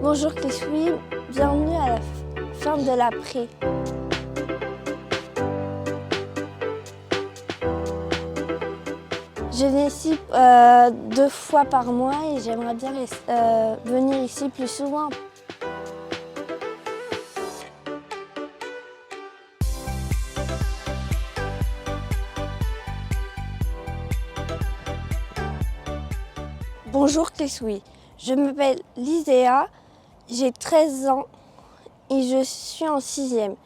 Bonjour Clissoui, bienvenue à la ferme de la Prée. Je viens ici 2 fois par mois et j'aimerais bien venir ici plus souvent. Bonjour Clissoui, je m'appelle Liséa, j'ai 13 ans et je suis en 6e.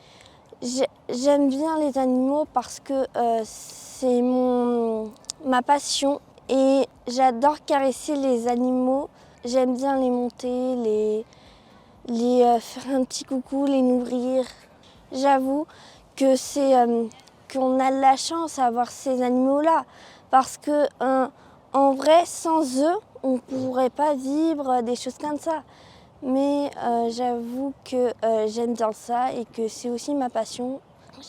J'aime bien les animaux parce que c'est ma passion et j'adore caresser les animaux. J'aime bien les monter, les faire un petit coucou, les nourrir. J'avoue que qu'on a de la chance à avoir ces animaux-là parce que en vrai, sans eux, on ne pourrait pas vivre des choses comme ça. Mais j'avoue que j'aime bien ça et que c'est aussi ma passion.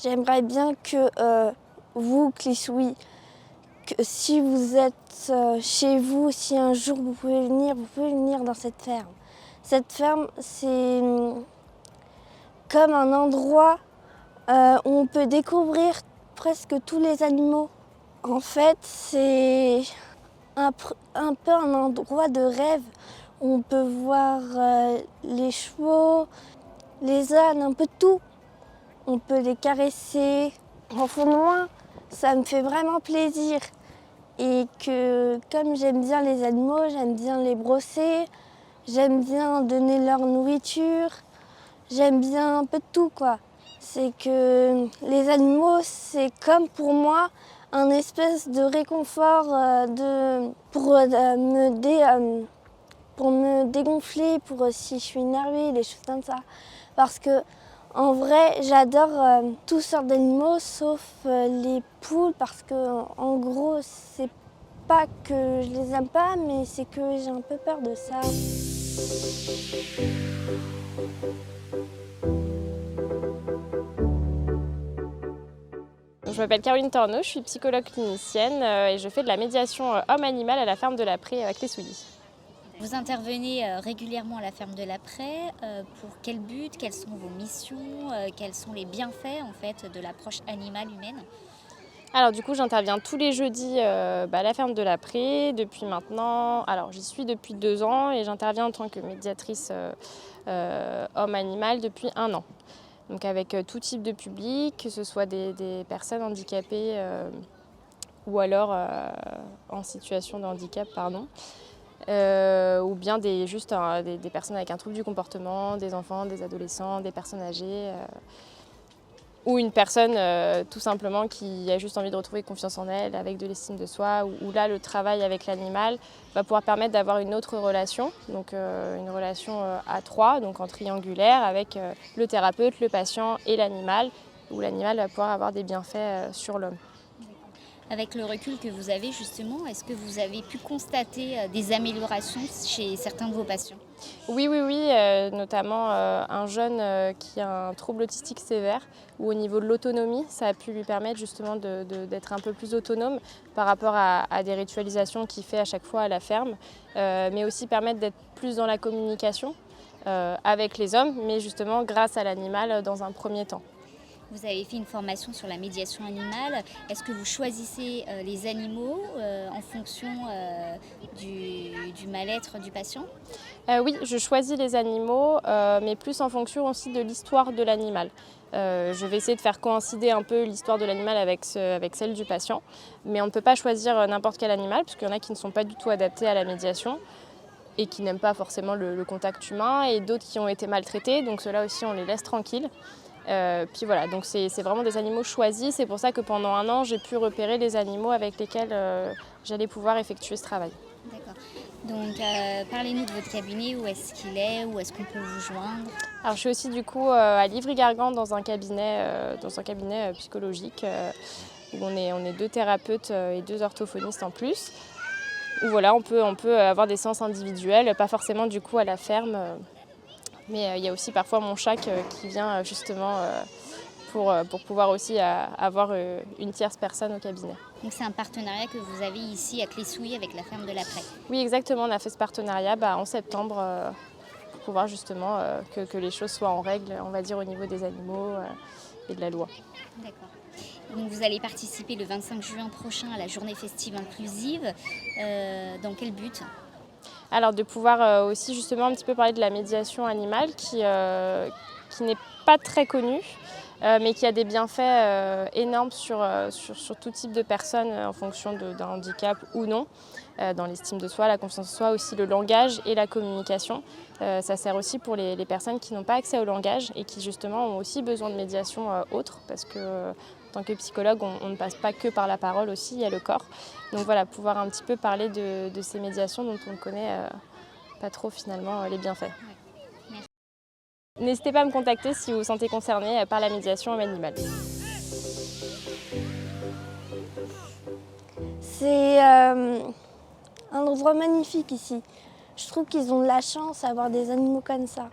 J'aimerais bien que vous, Clissoui, que si vous êtes chez vous, si un jour vous pouvez venir dans cette ferme. Cette ferme, c'est comme un endroit où on peut découvrir presque tous les animaux. En fait, c'est un peu un endroit de rêve. On peut voir les chevaux, les ânes, un peu tout. On peut les caresser. Enfin, moi, ça me fait vraiment plaisir. Et que comme j'aime bien les animaux, j'aime bien les brosser, j'aime bien donner leur nourriture, j'aime bien un peu de tout, quoi. C'est que les animaux, c'est comme pour moi un espèce de réconfort pour me dégonfler, pour si je suis énervée, des choses comme ça. Parce que en vrai, j'adore toutes sortes d'animaux sauf les poules parce que en gros, c'est pas que je les aime pas, mais c'est que j'ai un peu peur de ça. Je m'appelle Caroline Torneau, je suis psychologue clinicienne et je fais de la médiation homme-animal à la ferme de la Prée à Clé-Souilly. Vous intervenez régulièrement à la ferme de la Prée. Pour quel but? Quelles sont vos missions? Quels sont les bienfaits en fait, de l'approche animale humaine? Alors du coup j'interviens tous les jeudis à la ferme de la Prée depuis maintenant, alors j'y suis depuis 2 ans et j'interviens en tant que médiatrice homme-animal depuis 1 an. Donc avec tout type de public, que ce soit des personnes handicapées ou alors en situation de handicap, ou bien des personnes avec un trouble du comportement, des enfants, des adolescents, des personnes âgées, ou une personne tout simplement qui a juste envie de retrouver confiance en elle, avec de l'estime de soi, où là le travail avec l'animal va pouvoir permettre d'avoir une autre relation, donc une relation à 3, donc en triangulaire, avec le thérapeute, le patient et l'animal, où l'animal va pouvoir avoir des bienfaits sur l'homme. Avec le recul que vous avez justement, est-ce que vous avez pu constater des améliorations chez certains de vos patients? Oui, notamment un jeune qui a un trouble autistique sévère, où au niveau de l'autonomie, ça a pu lui permettre justement d'être un peu plus autonome par rapport à des ritualisations qu'il fait à chaque fois à la ferme, mais aussi permettre d'être plus dans la communication avec les hommes, mais justement grâce à l'animal dans un premier temps. Vous avez fait une formation sur la médiation animale. Est-ce que vous choisissez les animaux en fonction du mal-être du patient? Oui, je choisis les animaux, mais plus en fonction aussi de l'histoire de l'animal. Je vais essayer de faire coïncider un peu l'histoire de l'animal avec celle du patient, mais on ne peut pas choisir n'importe quel animal, parce qu'il y en a qui ne sont pas du tout adaptés à la médiation et qui n'aiment pas forcément le contact humain, et d'autres qui ont été maltraités, donc ceux-là aussi on les laisse tranquilles. Puis voilà, donc c'est vraiment des animaux choisis, c'est pour ça que pendant 1 an j'ai pu repérer les animaux avec lesquels j'allais pouvoir effectuer ce travail. D'accord. Donc parlez-nous de votre cabinet, où est-ce qu'il est, où est-ce qu'on peut vous joindre? Alors je suis aussi du coup à Livry-Gargan dans un cabinet psychologique où on est 2 thérapeutes et 2 orthophonistes en plus. Où voilà, on peut avoir des séances individuelles, pas forcément du coup à la ferme. Mais il y a aussi parfois mon chat qui vient justement pour pouvoir aussi avoir une tierce personne au cabinet. Donc c'est un partenariat que vous avez ici à Clé-Souilly avec la ferme de la Prée. Oui, exactement, on a fait ce partenariat en septembre pouvoir justement que les choses soient en règle, on va dire, au niveau des animaux et de la loi. D'accord. Donc vous allez participer le 25 juin prochain à la journée festive inclusive. Dans quel but ? Alors de pouvoir aussi justement un petit peu parler de la médiation animale qui n'est pas très connue, mais qui a des bienfaits énormes sur tout type de personnes en fonction d'un handicap ou non, dans l'estime de soi, la confiance en soi, aussi le langage et la communication. Ça sert aussi pour les personnes qui n'ont pas accès au langage et qui justement ont aussi besoin de médiation autre, parce que en tant que psychologue, on ne passe pas que par la parole aussi, il y a le corps. Donc voilà, pouvoir un petit peu parler de ces médiations dont on ne connaît pas trop finalement les bienfaits. Merci. N'hésitez pas à me contacter si vous vous sentez concerné par la médiation animale. C'est un endroit magnifique ici. Je trouve qu'ils ont de la chance d'avoir des animaux comme ça.